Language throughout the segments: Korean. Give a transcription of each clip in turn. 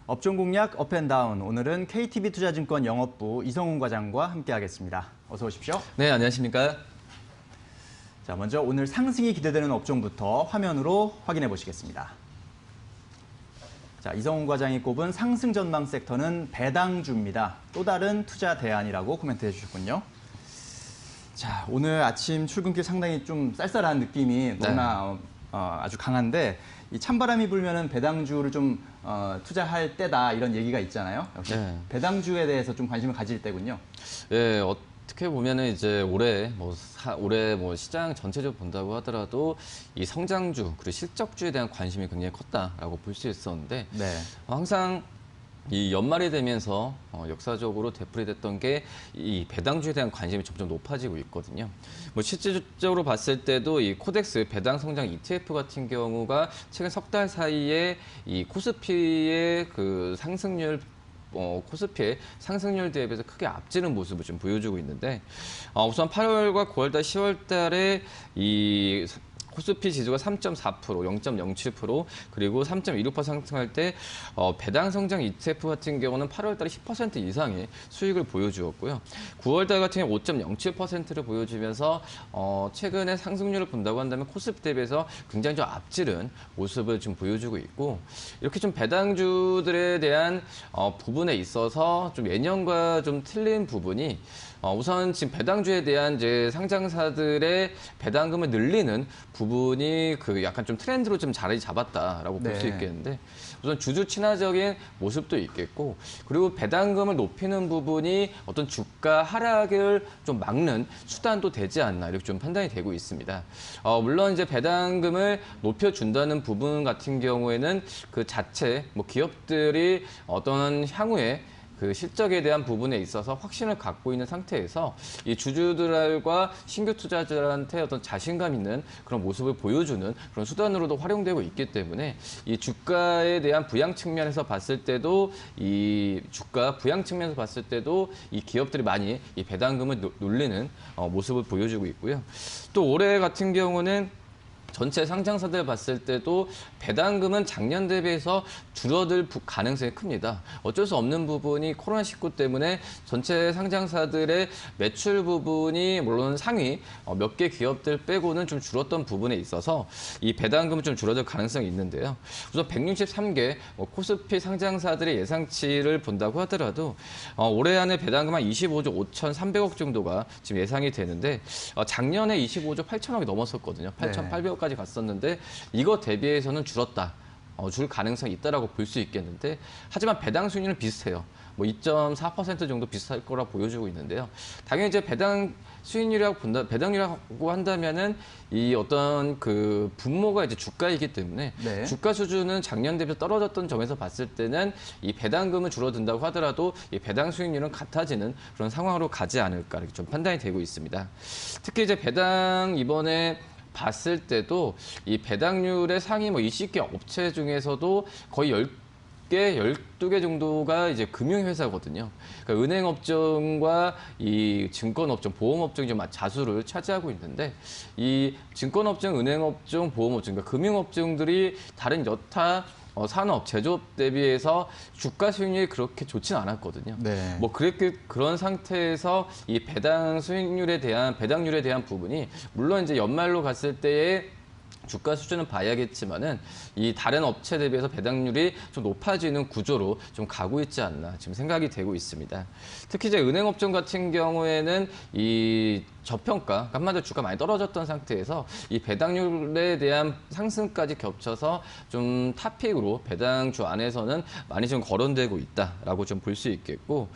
업종 공략 업앤다운. 오늘은 KTB투자증권 영업부 이성훈 과장과 함께하겠습니다. 어서 오십시오. 네, 안녕하십니까? 자, 먼저 오늘 상승이 기대되는 업종부터 화면으로 확인해 보시겠습니다. 자, 이성훈 과장이 꼽은 상승 전망 섹터는 배당주입니다. 또 다른 투자 대안이라고 코멘트해 주셨군요. 자, 오늘 아침 출근길 상당히 좀 쌀쌀한 느낌이 너무나 아주 강한데 이 찬바람이 불면은 배당주를 좀 투자할 때다 이런 얘기가 있잖아요. 역시 배당주에 대해서 좀 관심을 가질 때군요. 예, 어떻게 보면은 이제 올해 시장 전체적으로 본다고 하더라도 이 성장주 그리고 실적주에 대한 관심이 굉장히 컸다라고 볼 수 있었는데 항상 이 연말이 되면서 역사적으로 되풀이됐던 게 이 배당주에 대한 관심이 점점 높아지고 있거든요. 뭐 실질적으로 봤을 때도 이 코덱스 배당 성장 ETF 같은 경우가 최근 석 달 사이에 이 코스피의 그 상승률 코스피의 상승률 대비해서 크게 앞지는 모습을 좀 보여주고 있는데 우선 8월과 9월달, 10월달에 이 코스피 지수가 3.4%, 0.07%, 그리고 3.16% 상승할 때 배당 성장 ETF 같은 경우는 8월달에 10% 이상의 수익을 보여주었고요. 9월달 같은 경우 5.07%를 보여주면서 최근에 상승률을 본다고 한다면 코스피 대비해서 굉장히 좀 앞지른 모습을 좀 보여주고 있고 이렇게 좀 배당주들에 대한 부분에 있어서 좀 예년과 좀 틀린 부분이 우선 지금 배당주에 대한 이제 상장사들의 배당금을 늘리는 부분이 그 약간 좀 트렌드로 좀 자리 잡았다라고 볼 수 있겠는데 우선 주주 친화적인 모습도 있겠고 그리고 배당금을 높이는 부분이 어떤 주가 하락을 좀 막는 수단도 되지 않나 이렇게 좀 판단이 되고 있습니다. 물론 이제 배당금을 높여준다는 부분 같은 경우에는 그 자체 뭐 기업들이 어떤 향후에 그 실적에 대한 부분에 있어서 확신을 갖고 있는 상태에서 이 주주들과 신규 투자자들한테 어떤 자신감 있는 그런 모습을 보여주는 그런 수단으로도 활용되고 있기 때문에 이 주가에 대한 부양 측면에서 봤을 때도 이 주가 부양 측면에서 봤을 때도 이 기업들이 많이 이 배당금을 눌리는 모습을 보여주고 있고요. 또 올해 같은 경우는 전체 상장사들 봤을 때도 배당금은 작년 대비해서 줄어들 가능성이 큽니다. 어쩔 수 없는 부분이 코로나19 때문에 전체 상장사들의 매출 부분이 물론 상위 몇 개 기업들 빼고는 좀 줄었던 부분에 있어서 이 배당금은 좀 줄어들 가능성이 있는데요. 우선 163개 코스피 상장사들의 예상치를 본다고 하더라도 올해 안에 배당금 한 25조 5,300억 정도가 지금 예상이 되는데 작년에 25조 8천억이 넘었었거든요. 8,800억까지 갔었는데 이거 대비해서는 줄었다. 줄 가능성이 있다라고 볼 수 있겠는데 하지만 배당 수익률은 비슷해요. 뭐 2.4% 정도 비슷할 거라 보여주고 있는데요. 당연히 이제 배당 수익률이라고 배당률이라고 한다면은 이 어떤 그 분모가 이제 주가이기 때문에 주가 수준은 작년 대비 떨어졌던 점에서 봤을 때는 이 배당금은 줄어든다고 하더라도 이 배당 수익률은 같아지는 그런 상황으로 가지 않을까 이렇게 좀 판단이 되고 있습니다. 특히 이제 배당 이번에 봤을 때도 이 배당률의 상위 뭐 20개 업체 중에서도 거의 10개, 12개 정도가 이제 금융회사거든요. 그러니까 은행업종과 이 증권업종, 보험업종이 좀 자수를 차지하고 있는데 이 증권업종, 은행업종, 보험업종, 그러니까 금융업종들이 다른 여타 산업, 제조업 대비해서 주가 수익률이 그렇게 좋지는 않았거든요. 뭐 그런 상태에서 이 배당률에 대한 부분이 물론 이제 연말로 갔을 때에 주가 수준은 봐야겠지만은 이 다른 업체 대비해서 배당률이 좀 높아지는 구조로 좀 가고 있지 않나 지금 생각이 되고 있습니다. 특히 이제 은행업종 같은 경우에는 이 저평가, 한마디로 주가 많이 떨어졌던 상태에서 이 배당률에 대한 상승까지 겹쳐서 좀 탑픽으로 배당주 안에서는 많이 좀 거론되고 있다라고 좀 볼 수 있겠고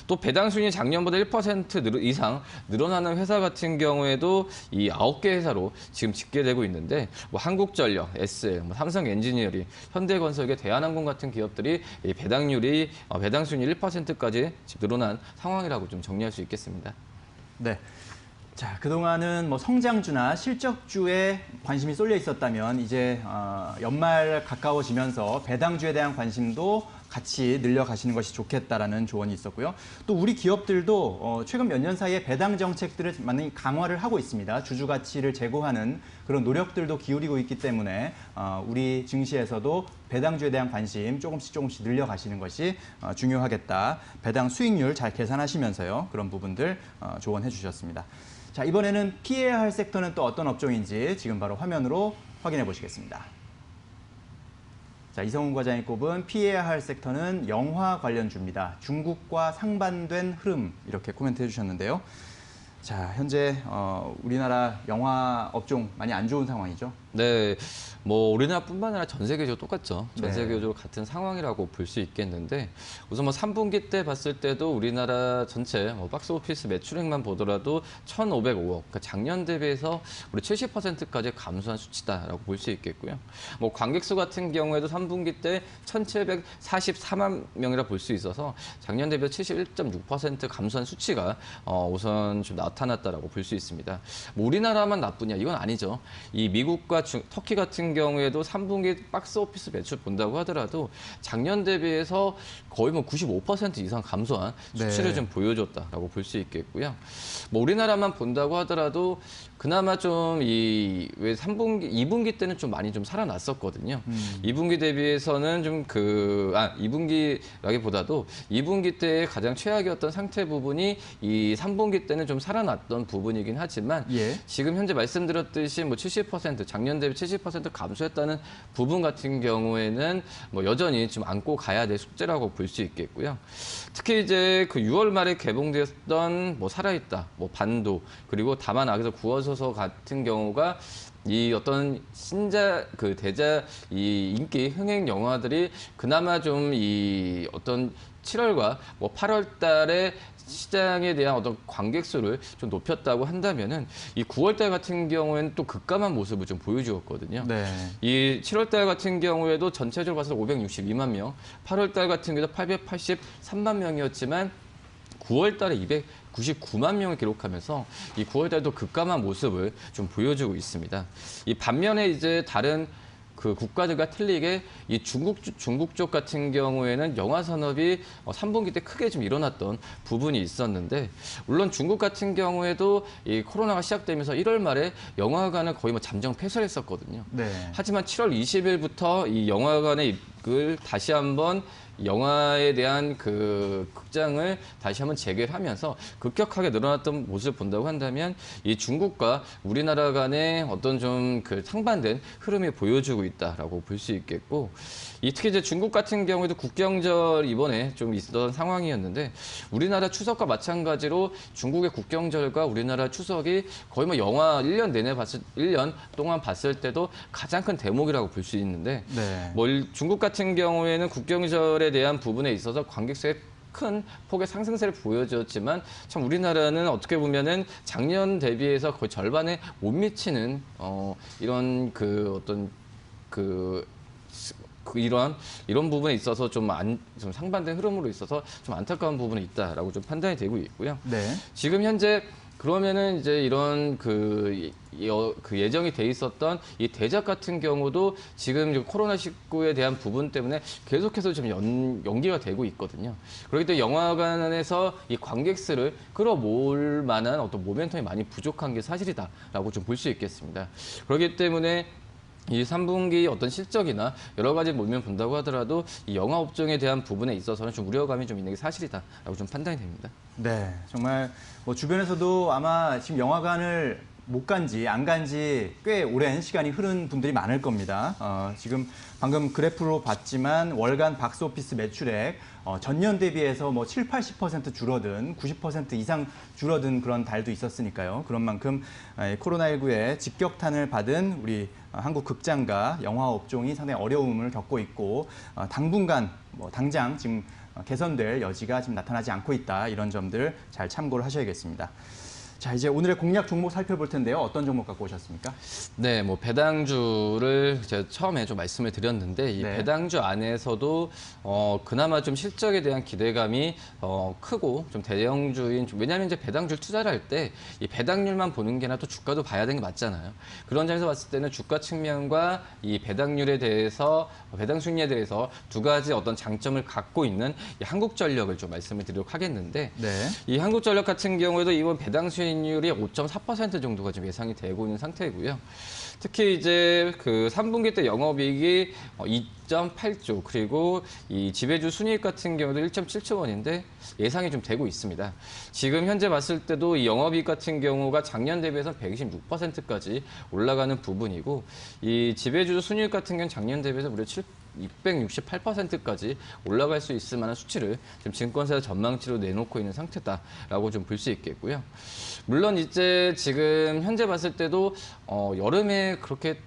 또 배당 수익이 작년보다 1% 이상 늘어나는 회사 같은 경우에도 이 9개 회사로 지금 집계되고 있는데 뭐 한국전력, SL, 뭐 삼성엔지니어링, 현대건설계, 대한항공 같은 기업들이 이 배당 수익률 1%까지 늘어난 상황이라고 좀 정리할 수 있겠습니다. 네. 자, 그동안은 뭐 성장주나 실적주에 관심이 쏠려 있었다면 이제 연말 가까워지면서 배당주에 대한 관심도 같이 늘려가시는 것이 좋겠다라는 조언이 있었고요. 또 우리 기업들도 최근 몇 년 사이에 배당 정책들을 많이 강화를 하고 있습니다. 주주 가치를 제고하는 그런 노력들도 기울이고 있기 때문에 우리 증시에서도 배당주에 대한 관심 조금씩 늘려가시는 것이 중요하겠다. 배당 수익률 잘 계산하시면서요. 그런 부분들 조언해 주셨습니다. 자, 이번에는 피해야 할 섹터는 또 어떤 업종인지 지금 바로 화면으로 확인해 보시겠습니다. 자, 이성훈 과장이 꼽은 피해야 할 섹터는 영화 관련주입니다. 중국과 상반된 흐름 이렇게 코멘트해 주셨는데요. 자, 현재 우리나라 영화 업종 많이 안 좋은 상황이죠? 네, 뭐 우리나라뿐만 아니라 전 세계적으로 똑같죠. 전 네. 세계적으로 같은 상황이라고 볼 수 있겠는데 우선 뭐 3분기 때 봤을 때도 우리나라 전체 박스오피스 매출액만 보더라도 1,505억, 그러니까 작년 대비해서 우리 70%까지 감소한 수치다라고 볼 수 있겠고요. 뭐 관객 수 같은 경우에도 3분기 때 1,744만 명이라 볼 수 있어서 작년 대비 71.6% 감소한 수치가 우선 좀 나타났다라고 볼 수 있습니다. 뭐 우리나라만 나쁘냐? 이건 아니죠. 이 미국과 터키 같은 경우에도 3분기 박스 오피스 매출 본다고 하더라도 작년 대비해서 거의 뭐 95% 이상 감소한 수치를 좀 보여줬다라고 볼 수 있겠고요. 뭐 우리나라만 본다고 하더라도 그나마 좀 왜 3분기, 2분기 때는 좀 많이 좀 살아났었거든요. 2분기 대비해서는 좀 2분기라기보다도 2분기 때 가장 최악이었던 상태 부분이 이 3분기 때는 좀 살아났던 부분이긴 하지만 지금 현재 말씀드렸듯이 뭐 70% 작년 대비 70% 감소했다는 부분 같은 경우에는 뭐 여전히 좀 안고 가야 될 숙제라고 볼 수 있겠고요. 특히 이제 그 6월 말에 개봉되었던 뭐 살아있다, 뭐 반도, 그리고 다만 악에서 구워서서 같은 경우가 이 어떤 대자 이 인기 흥행 영화들이 그나마 좀 이 어떤 7월과 뭐 8월 달에 시장에 대한 어떤 관객 수를 좀 높였다고 한다면은 이 9월 달 같은 경우에는 또 급감한 모습을 좀 보여주었거든요. 네. 이 7월 달 같은 경우에도 전체적으로 봐서 562만 명, 8월 달 같은 경우도 883만 명이었지만 9월 달에 299만 명을 기록하면서 이 9월 달도 급감한 모습을 좀 보여주고 있습니다. 이 반면에 이제 다른 그 국가들과 틀리게 이 중국 쪽 같은 경우에는 영화 산업이 3분기 때 크게 좀 일어났던 부분이 있었는데 물론 중국 같은 경우에도 이 코로나가 시작되면서 1월 말에 영화관을 거의 뭐 잠정 폐쇄했었거든요. 네. 하지만 7월 20일부터 이 영화관의 입을 다시 한번 영화에 대한 그 극장을 다시 한번 재개하면서 급격하게 늘어났던 모습을 본다고 한다면 이 중국과 우리나라 간의 어떤 좀 그 상반된 흐름이 보여주고 있다라고 볼 수 있겠고 특히 이제 중국 같은 경우에도 국경절 이번에 좀 있었던 상황이었는데 우리나라 추석과 마찬가지로 중국의 국경절과 우리나라 추석이 거의 뭐 영화 1년 동안 봤을 때도 가장 큰 대목이라고 볼 수 있는데 뭐 중국 같은 경우에는 국경절에 대한 부분에 있어서 관객수의 큰 폭의 상승세를 보여줬지만 참 우리나라는 어떻게 보면은 작년 대비해서 거의 절반에 못 미치는 이런 그 어떤 이런 부분에 있어서 좀 상반된 흐름으로 있어서 좀 안타까운 부분이 있다라고 좀 판단이 되고 있고요. 지금 현재 그러면은 이제 이런 그 예정이 돼 있었던 이 대작 같은 경우도 지금 코로나19에 대한 부분 때문에 계속해서 좀 연기가 되고 있거든요. 그렇기 때문에 영화관에서 이 관객 수를 끌어모을 만한 어떤 모멘텀이 많이 부족한 게 사실이다라고 좀 볼 수 있겠습니다. 그렇기 때문에 이 3분기 어떤 실적이나 여러 가지 모면 본다고 하더라도 이 영화 업종에 대한 부분에 있어서는 좀 우려감이 좀 있는 게 사실이다라고 좀 판단이 됩니다. 네, 정말 뭐 주변에서도 아마 지금 영화관을 못 간지 안 간지 꽤 오랜 시간이 흐른 분들이 많을 겁니다. 지금 방금 그래프로 봤지만 월간 박스오피스 매출액 전년 대비해서 뭐 7, 80% 줄어든 90% 이상 줄어든 그런 달도 있었으니까요. 그런 만큼 코로나19에 직격탄을 받은 우리 한국 극장과 영화 업종이 상당히 어려움을 겪고 있고 당분간 뭐 당장 지금 개선될 여지가 지금 나타나지 않고 있다. 이런 점들 잘 참고를 하셔야겠습니다. 자, 이제 오늘의 공략 종목 살펴볼 텐데요. 어떤 종목 갖고 오셨습니까? 네, 뭐 배당주를 제가 처음에 좀 말씀을 드렸는데 이 네. 배당주 안에서도 그나마 좀 실적에 대한 기대감이 크고 좀 대형주인 왜냐하면 이제 배당주 투자를 할 때 이 배당률만 보는 게나 또 주가도 봐야 되는 게 맞잖아요. 그런 점에서 봤을 때는 주가 측면과 이 배당률에 대해서 배당 수익률에 대해서 두 가지 어떤 장점을 갖고 있는 이 한국전력을 좀 말씀을 드리도록 하겠는데 네. 이 한국전력 같은 경우에도 이번 배당 수익률이 5.4% 정도가 지금 예상이 되고 있는 상태이고요. 특히 이제 그 3분기 때 영업이익이 2.8조 그리고 이 지배주 순이익 같은 경우도 1.7조 원인데 예상이 좀 되고 있습니다. 지금 현재 봤을 때도 이 영업이익 같은 경우가 작년 대비해서 126%까지 올라가는 부분이고 이 지배주 순이익 같은 경우는 작년 대비해서 무려 668%까지 올라갈 수 있을 만한 수치를 지금 증권사에서 전망치로 내놓고 있는 상태다라고 좀 볼 수 있겠고요. 물론 이제 지금 현재 봤을 때도 여름에 그렇게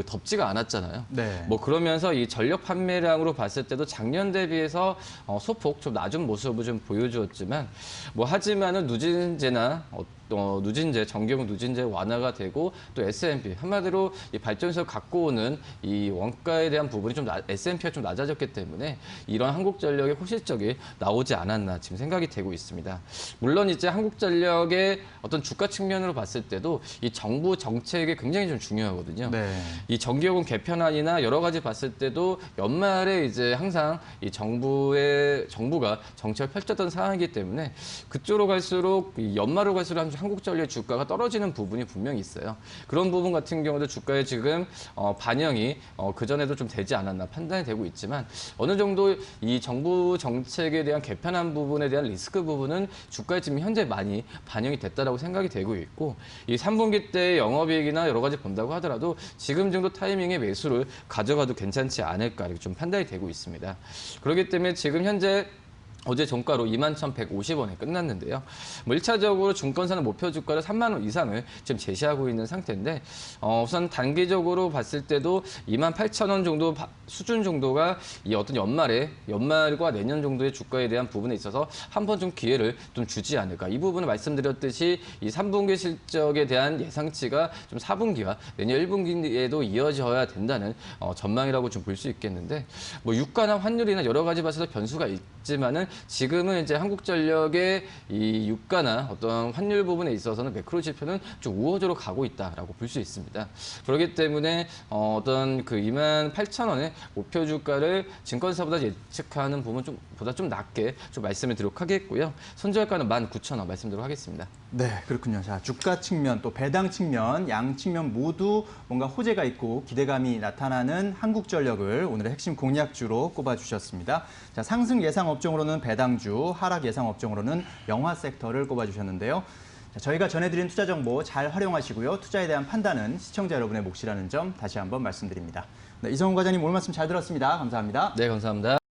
덥지가 않았잖아요. 네. 뭐 그러면서 이 전력 판매량으로 봤을 때도 작년 대비해서 소폭 좀 낮은 모습을 좀 보여주었지만 뭐 하지만은 누진제나 누진제, 정규용 누진제 완화가 되고 또 S&P 한마디로 이 발전소 갖고 오는 이 원가에 대한 부분이 좀 S&P가 좀 낮아졌기 때문에 이런 한국전력의 호실적이 나오지 않았나 지금 생각이 되고 있습니다. 물론 이제 한국전력의 어떤 주가 측면으로 봤을 때도 이 정부 정책이 굉장히 좀 중요하거든요. 네. 이 정기요금 개편안이나 여러 가지 봤을 때도 연말에 이제 항상 이 정부가 정책을 펼쳤던 상황이기 때문에 그쪽으로 갈수록 이 연말로 갈수록 한국전력 주가가 떨어지는 부분이 분명히 있어요. 그런 부분 같은 경우도 주가에 지금 반영이 그전에도 좀 되지 않았나 판단이 되고 있지만 어느 정도 이 정부 정책에 대한 개편안 부분에 대한 리스크 부분은 주가에 지금 현재 많이 반영이 됐다라고 생각이 되고 있고 이 3분기 때 영업이익이나 여러 가지 본다고 하더라도 지금 정도 타이밍에 매수를 가져가도 괜찮지 않을까 이렇게 좀 판단이 되고 있습니다. 그렇기 때문에 지금 현재 어제 종가로 21,150원에 끝났는데요. 뭐 1차적으로 증권사는 목표 주가를 3만 원 이상을 지금 제시하고 있는 상태인데 우선 단기적으로 봤을 때도 28,000원 정도 수준 정도가 이 어떤 연말과 내년 정도의 주가에 대한 부분에 있어서 한번 좀 기회를 좀 주지 않을까. 이 부분을 말씀드렸듯이 이 3분기 실적에 대한 예상치가 좀 4분기와 내년 1분기에도 이어져야 된다는 전망이라고 좀 볼 수 있겠는데 뭐 유가나 환율이나 여러 가지 봐서 변수가 있지만은 지금은 이제 한국전력의 이 유가나 어떤 환율 부분에 있어서는 매크로 지표는 좀 우호적으로 가고 있다라고 볼 수 있습니다. 그렇기 때문에 어떤 그 28,000원의 목표 주가를 증권사보다 예측하는 부분보다 좀 낮게 좀 말씀을 드리도록 하겠고요. 손절가는 19,000원 말씀드리도록 하겠습니다. 네, 그렇군요. 자, 주가 측면 또 배당 측면 양 측면 모두 뭔가 호재가 있고 기대감이 나타나는 한국전력을 오늘의 핵심 공략주로 꼽아주셨습니다. 자, 상승 예상 업종으로는 배당주, 하락 예상 업종으로는 영화 섹터를 꼽아주셨는데요. 자, 저희가 전해드린 투자 정보 잘 활용하시고요. 투자에 대한 판단은 시청자 여러분의 몫이라는 점 다시 한번 말씀드립니다. 네, 이성훈 과장님 오늘 말씀 잘 들었습니다. 감사합니다. 네, 감사합니다.